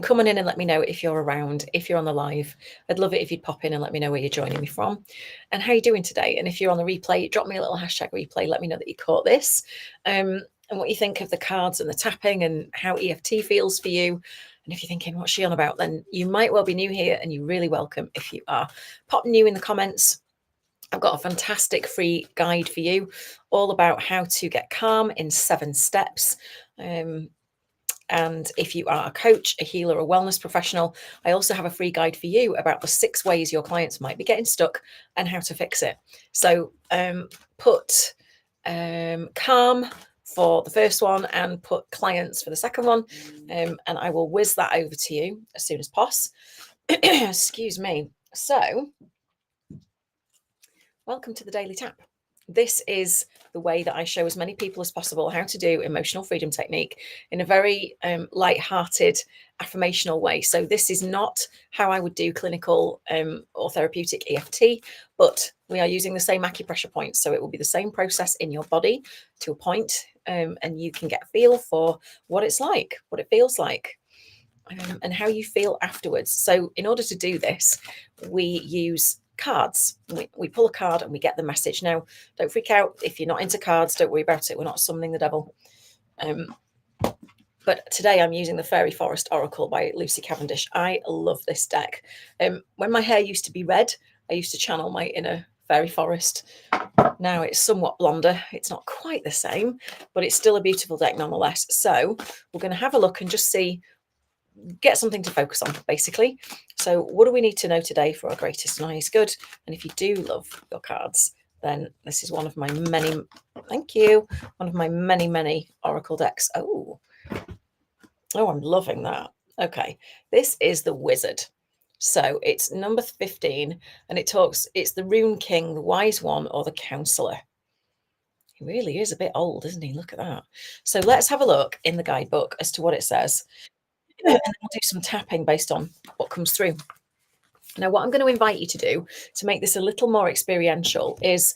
come on in and let me know if you're around, if you're on the live. I'd love it if you'd pop in and let me know where you're joining me from and how you're doing today. And if you're on the replay, drop me a little hashtag replay. Let me know that you caught this and what you think of the cards and the tapping and how EFT feels for you. And if you're thinking, what's she on about? Then you might well be new here, and you're really welcome if you are. Pop new in the comments. I've got a fantastic free guide for you all about how to get calm in 7 steps. And if you are a coach, a healer, a wellness professional, I also have a free guide for you about the 6 ways your clients might be getting stuck and how to fix it. So put calm for the first one and put clients for the second one. And I will whiz that over to you as soon as possible. Excuse me. So welcome to the Daily Tap. This is the way that I show as many people as possible how to do emotional freedom technique in a very light-hearted, affirmational way. So this is not how I would do clinical or therapeutic EFT, but we are using the same acupressure points. So it will be the same process in your body to a point, and you can get a feel for what it's like, what it feels like, and how you feel afterwards. So in order to do this, we use cards. We pull a card and we get the message. Now, don't freak out if you're not into cards. Don't worry about it. We're not summoning the devil. But today I'm using the Fairy Forest Oracle by Lucy Cavendish. I love this deck. When my hair used to be red, I used to channel my inner fairy forest. Now it's somewhat blonder. It's not quite the same, but it's still a beautiful deck nonetheless. So we're going to have a look and just see, get something to focus on, basically. So what do we need to know today for our greatest and highest good? And if you do love your cards, then this is one of my many, thank you, one of my many oracle decks. Oh, I'm loving that. Okay, this is the Wizard. So it's number 15, and it's the Rune King, the Wise One, or the Counselor. He really is a bit old, isn't he? Look at that. So let's have a look in the guidebook as to what it says. And then we'll do some tapping based on what comes through. Now, what I'm going to invite you to do to make this a little more experiential is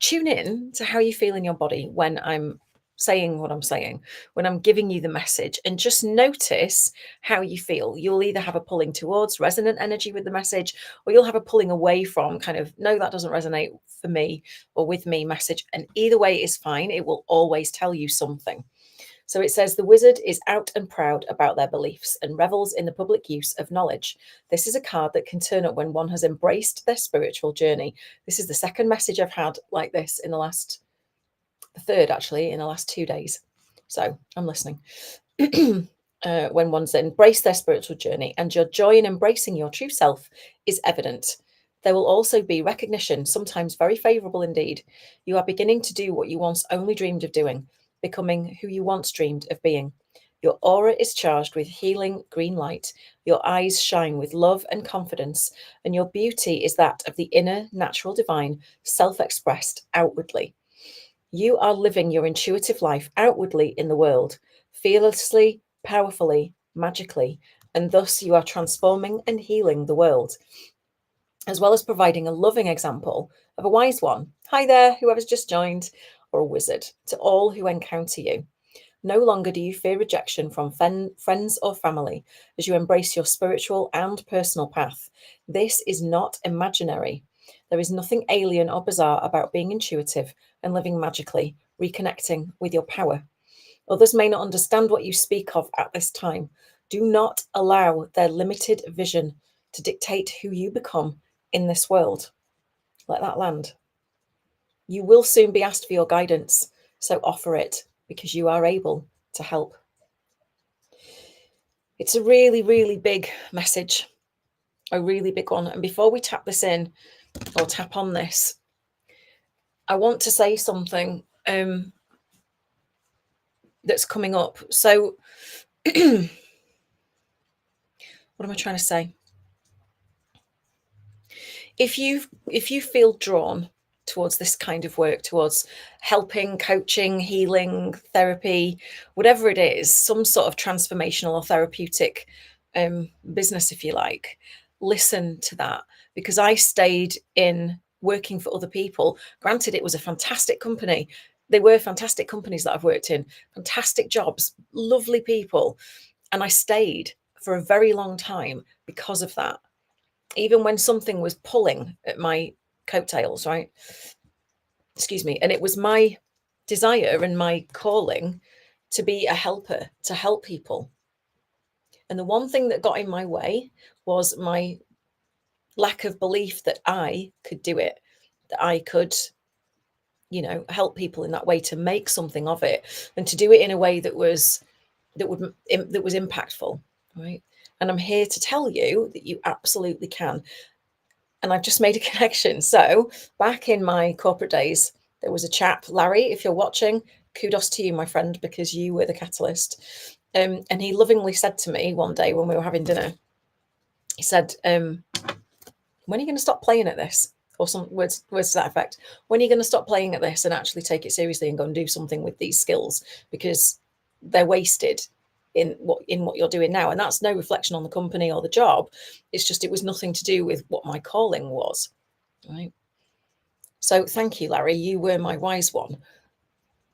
tune in to how you feel in your body when I'm saying what I'm saying, when I'm giving you the message, and just notice how you feel. You'll either have a pulling towards resonant energy with the message, or you'll have a pulling away from kind of, no, that doesn't resonate for me or with me message. And either way is fine. It will always tell you something. So it says the Wizard is out and proud about their beliefs and revels in the public use of knowledge. This is a card that can turn up when one has embraced their spiritual journey. This is the second message I've had like this in the third actually, in the last 2 days. So I'm listening. When one's embraced their spiritual journey and your joy in embracing your true self is evident. There will also be recognition, sometimes very favorable indeed. You are beginning to do what you once only dreamed of doing, becoming who you once dreamed of being. Your aura is charged with healing green light. Your eyes shine with love and confidence, and your beauty is that of the inner natural divine, self-expressed outwardly. You are living your intuitive life outwardly in the world, fearlessly, powerfully, magically, and thus you are transforming and healing the world, as well as providing a loving example of a wise one. Hi there, whoever's just joined, or a wizard, to all who encounter you. No longer do you fear rejection from friends or family as you embrace your spiritual and personal path. This is not imaginary. There is nothing alien or bizarre about being intuitive and living magically, reconnecting with your power. Others may not understand what you speak of at this time. Do not allow their limited vision to dictate who you become in this world. Let that land. You will soon be asked for your guidance, so offer it because you are able to help. It's a really, really big message, a really big one. And before we tap this in or tap on this, I want to say something that's coming up. So what am I trying to say? If you feel drawn towards this kind of work, towards helping, coaching, healing, therapy, whatever it is, some sort of transformational or therapeutic business, if you like, listen to that, because I stayed in working for other people. Granted, it was a fantastic company. They were fantastic companies that I've worked in, fantastic jobs, lovely people. And I stayed for a very long time because of that. Even when something was pulling at my coattails, right? Excuse me. And it was my desire and my calling to be a helper, to help people. And the one thing that got in my way was my lack of belief that I could do it, that I could, help people in that way, to make something of it, and to do it in a way that was impactful, right? And I'm here to tell you that you absolutely can. And I've just made a connection. So back in my corporate days, there was a chap, Larry, if you're watching, kudos to you, my friend, because you were the catalyst. And he lovingly said to me one day when we were having dinner, he said, when are you going to stop playing at this? Or some words to that effect. When are you going to stop playing at this and actually take it seriously and go and do something with these skills? Because they're wasted in what you're doing now. And that's no reflection on the company or the job. It's just, it was nothing to do with what my calling was, right? So thank you, Larry. You were my wise one.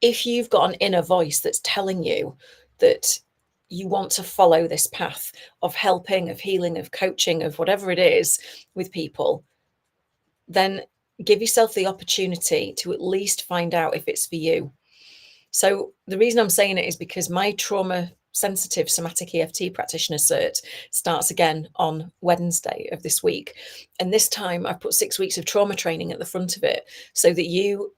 If you've got an inner voice that's telling you that you want to follow this path of helping, of healing, of coaching, of whatever it is with people, then give yourself the opportunity to at least find out if it's for you. So the reason I'm saying it is because my trauma sensitive somatic EFT practitioner cert starts again on Wednesday of this week. And this time I've put 6 weeks of trauma training at the front of it so that you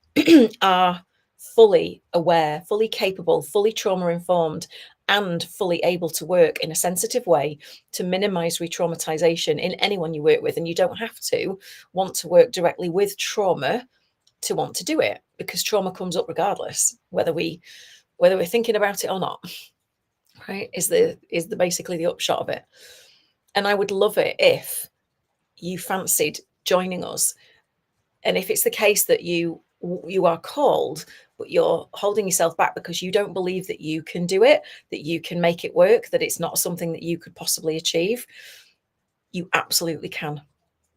are fully aware, fully capable, fully trauma informed, and fully able to work in a sensitive way to minimize re-traumatization in anyone you work with. And you don't have to want to work directly with trauma to want to do it, because trauma comes up regardless, whether we're thinking about it or not, right? Is the basically the upshot of it. And I would love it if you fancied joining us. And if it's the case that you are called, but you're holding yourself back because you don't believe that you can do it, that you can make it work, that it's not something that you could possibly achieve, you absolutely can,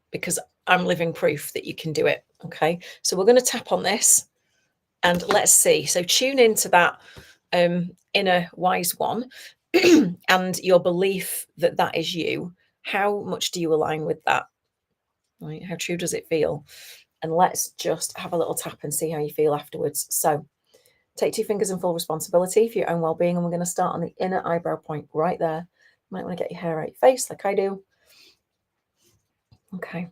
because I'm living proof that you can do it. Okay, so we're going to tap on this and let's see. So tune into that inner wise one and your belief that that is you. How much do you align with that? Right? How true does it feel? And let's just have a little tap and see how you feel afterwards. So take 2 fingers in full responsibility for your own well-being, and we're going to start on the inner eyebrow point right there. You might want to get your hair out your face like I do. Okay.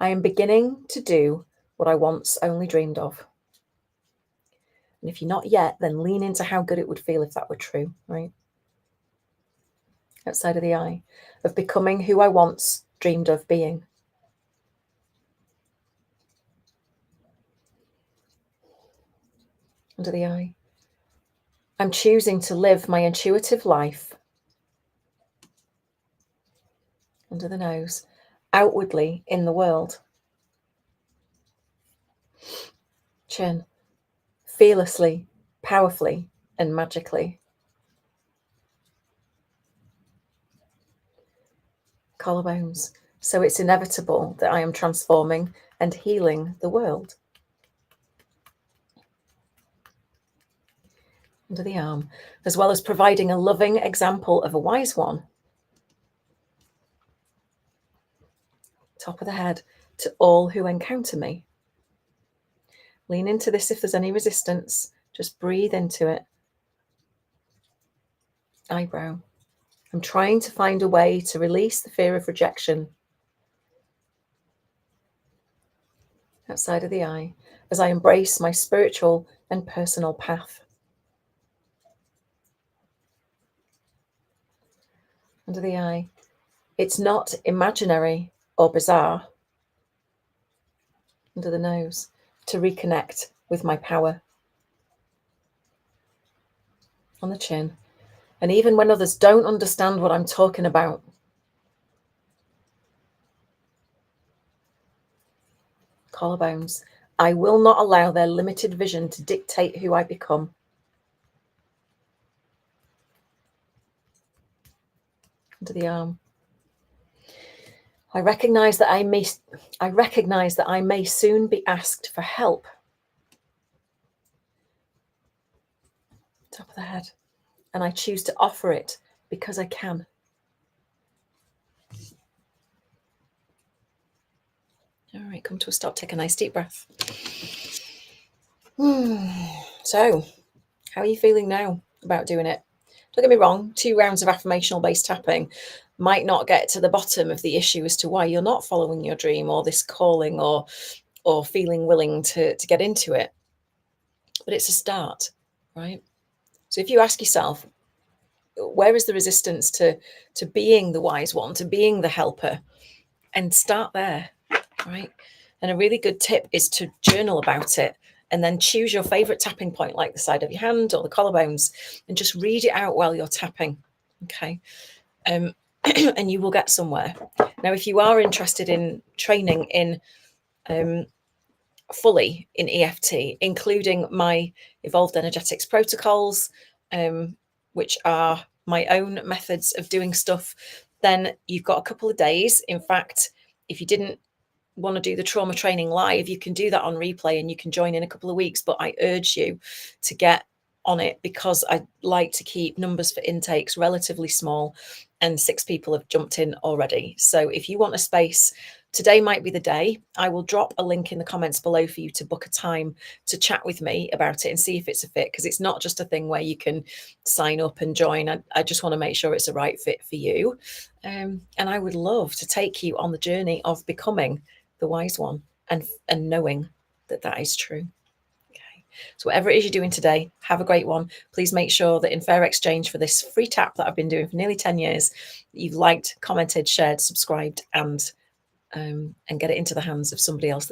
I am beginning to do what I once only dreamed of. And if you're not yet, then lean into how good it would feel if that were true, right? Outside of the eye, of becoming who I once dreamed of being. Under the eye, I'm choosing to live my intuitive life. Under the nose, outwardly in the world. Chin, fearlessly, powerfully, and magically. Collarbones, so it's inevitable that I am transforming and healing the world. Under the arm, as well as providing a loving example of a wise one. Top of the head, to all who encounter me. Lean into this if there's any resistance. Just breathe into it. Eyebrow. I'm trying to find a way to release the fear of rejection. Outside of the eye, as I embrace my spiritual and personal path. Under the eye, it's not imaginary or bizarre. Under the nose, to reconnect with my power. On the chin, and even when others don't understand what I'm talking about. Collarbones, I will not allow their limited vision to dictate who I become. Under the arm, I recognize that I may soon be asked for help. Top of the head, and I choose to offer it because I can. All right, come to a stop. Take a nice deep breath. So, how are you feeling now about doing it? Don't get me wrong, 2 rounds of affirmational based tapping might not get to the bottom of the issue as to why you're not following your dream or this calling or feeling willing to get into it. But it's a start, right? So if you ask yourself, where is the resistance to being the wise one, to being the helper, and start there, right? And a really good tip is to journal about it and then choose your favorite tapping point, like the side of your hand or the collarbones, and just read it out while you're tapping. Okay. And you will get somewhere. Now, if you are interested in training in fully in EFT, including my evolved energetics protocols, which are my own methods of doing stuff, then you've got a couple of days. In fact, if you didn't want to do the trauma training live, you can do that on replay and you can join in a couple of weeks. But I urge you to get on it because I like to keep numbers for intakes relatively small, and 6 people have jumped in already. So if you want a space, today might be the day. I will drop a link in the comments below for you to book a time to chat with me about it and see if it's a fit, because it's not just a thing where you can sign up and join. I just want to make sure it's a right fit for you. And I would love to take you on the journey of becoming the wise one and knowing that that is true. Okay. So whatever it is you're doing today, have a great one. Please make sure that in fair exchange for this free tap that I've been doing for nearly 10 years, you've liked, commented, shared, subscribed, and get it into the hands of somebody else that